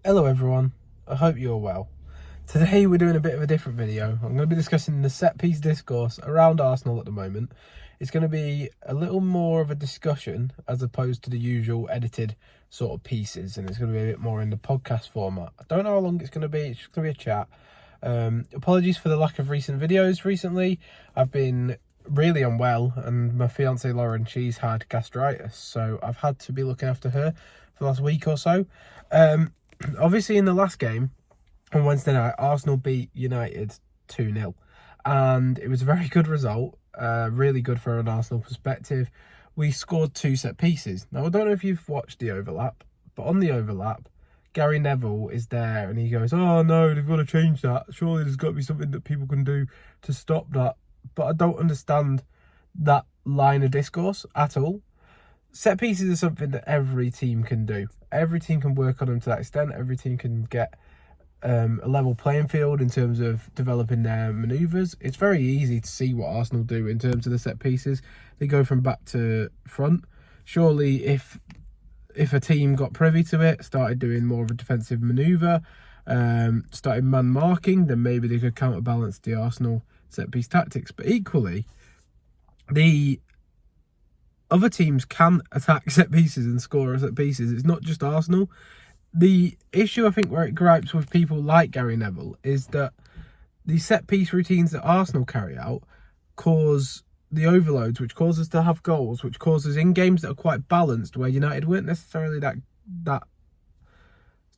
Hello everyone, I hope you're well. Today we're doing a bit of a different video. I'm going to be discussing the set piece discourse around Arsenal at the moment. It's going to be a little more of a discussion as opposed to the usual edited sort of pieces, and it's going to be a bit more in the podcast format. I don't know how long it's going to be, it's just going to be a chat. Apologies for the lack of recent videos recently. I've been really unwell and my fiancée Lauren, she's had gastritis, so I've had to be looking after her for the last week or so. Obviously, in the last game on Wednesday night, Arsenal beat United 2-0, and it was a very good result, really good from an Arsenal perspective. We scored 2 set pieces. Now, I don't know if you've watched the overlap, but on the overlap, Gary Neville is there, and he goes, "Oh no, they've got to change that. Surely there's got to be something that people can do to stop that." But I don't understand that line of discourse at all. Set pieces are something that every team can do. Every team can work on them to that extent. Every team can get a level playing field in terms of developing their manoeuvres. It's very easy to see what Arsenal do in terms of the set pieces. They go from back to front. Surely if a team got privy to it, started doing more of a defensive manoeuvre, started man marking, then maybe they could counterbalance the Arsenal set piece tactics. But equally, the other teams can attack set pieces and score set pieces. It's not just Arsenal. The issue, I think, where it gripes with people like Gary Neville is that the set piece routines that Arsenal carry out cause the overloads, which cause us to have goals, which causes in games that are quite balanced, where United weren't necessarily that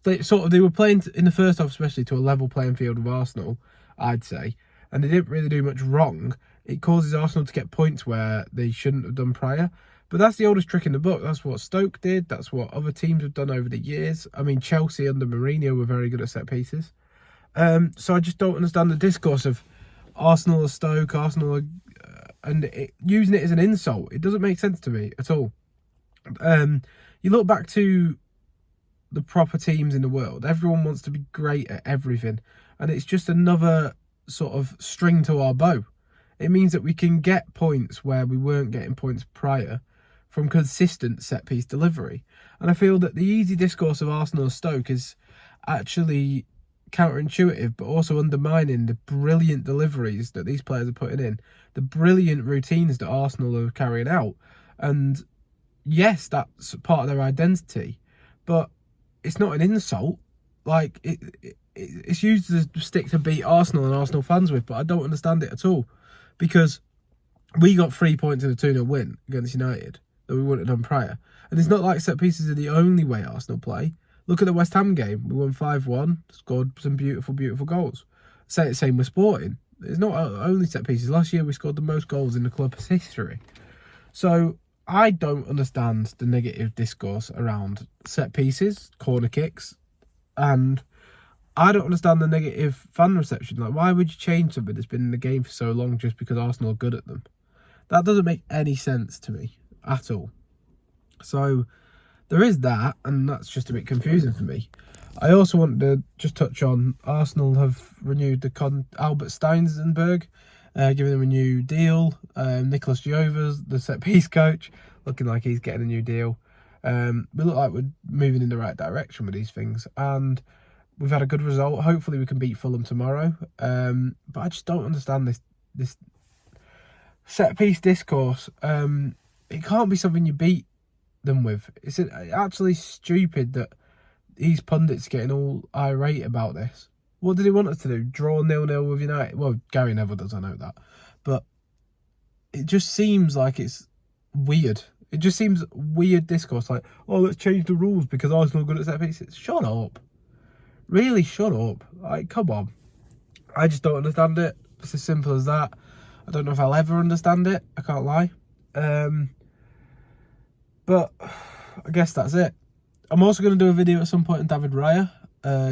they were playing in the first half, especially to a level playing field with Arsenal, I'd say, and they didn't really do much wrong. It causes Arsenal to get points where they shouldn't have done prior. But that's the oldest trick in the book. That's what Stoke did. That's what other teams have done over the years. I mean, Chelsea under Mourinho were very good at set pieces. So I just don't understand the discourse of Arsenal or Stoke, using it as an insult. It doesn't make sense to me at all. You look back to the proper teams in the world. Everyone wants to be great at everything. And it's just another sort of string to our bow. It means that we can get points where we weren't getting points prior from consistent set-piece delivery. And I feel that the easy discourse of Arsenal or Stoke is actually counterintuitive, but also undermining the brilliant deliveries that these players are putting in, the brilliant routines that Arsenal are carrying out. And yes, that's part of their identity, but it's not an insult. Like, it's used as a stick to beat Arsenal and Arsenal fans with, but I don't understand it at all. Because we got 3 points in a 2-0 win against United that we wouldn't have done prior. And it's not like set pieces are the only way Arsenal play. Look at the West Ham game. We won 5-1, scored some beautiful, beautiful goals. Same with Sporting. It's not only set pieces. Last year we scored the most goals in the club's history. So I don't understand the negative discourse around set pieces, corner kicks, and I don't understand the negative fan reception. Like, why would you change something that's been in the game for so long just because Arsenal are good at them? That doesn't make any sense to me at all. So there is that, and that's just a bit confusing for me. I also wanted to just touch on Arsenal have renewed the Albert Steinsenberg, giving them a new deal. Nicolas Jover's the set-piece coach, looking like he's getting a new deal. We look like we're moving in the right direction with these things, and we've had a good result. Hopefully we can beat Fulham tomorrow. But I just don't understand this set-piece discourse. It can't be something you beat them with. It's actually stupid that these pundits are getting all irate about this. What did he want us to do? Draw 0-0 with United? Well, Gary Neville does, I know that. But it just seems like it's weird. It just seems weird discourse. Like, oh, let's change the rules because Arsenal are good at set-pieces. Shut up. Really, shut up. Like, come on. I just don't understand it. It's as simple as that. I don't know if I'll ever understand it. I can't lie. But I guess that's it. I'm also going to do a video at some point on David Raya.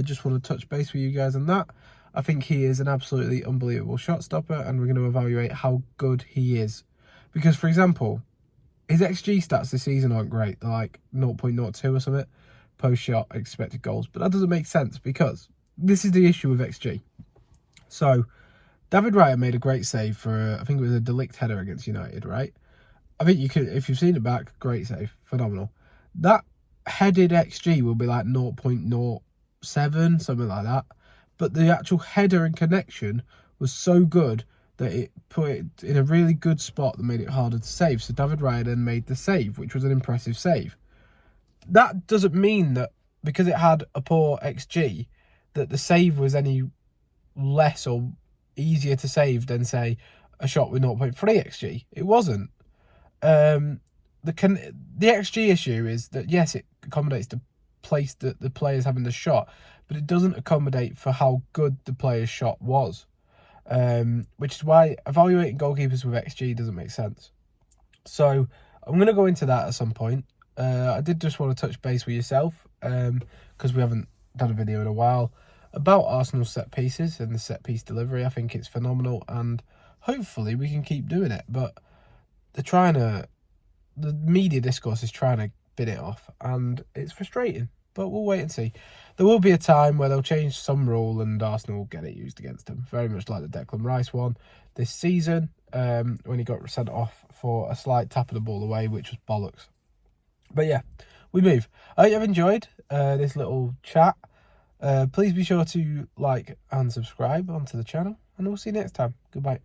Just want to touch base with you guys on that. I think he is an absolutely unbelievable shot stopper, and we're going to evaluate how good he is. Because, for example, his XG stats this season aren't great. They're like 0.02 or something. Post-shot expected goals. But that doesn't make sense because this is the issue with XG. So, David Raya made a great save for, I think it was a Delict header against United, right? I think you could, if you've seen it back, great save. Phenomenal. That headed XG will be like 0.0 7, something like that. But the actual header and connection was so good that it put it in a really good spot that made it harder to save. So David Raya then made the save, which was an impressive save. That doesn't mean that because it had a poor XG, that the save was any less or easier to save than, say, a shot with 0.3 XG. It wasn't. The XG issue is that, yes, it accommodates the place that the player's having the shot, but it doesn't accommodate for how good the player's shot was. Which is why evaluating goalkeepers with XG doesn't make sense. So I'm going to go into that at some point. I did just want to touch base with yourself, because we haven't done a video in a while, about Arsenal's set pieces and the set piece delivery. I think it's phenomenal, and hopefully we can keep doing it. But the media discourse is trying to bin it off, and it's frustrating. But we'll wait and see. There will be a time where they'll change some rule and Arsenal will get it used against them. Very much like the Declan Rice one this season, when he got sent off for a slight tap of the ball away, which was bollocks. But yeah, we move. I hope you've enjoyed this little chat. Please be sure to like and subscribe onto the channel, and we'll see you next time. Goodbye.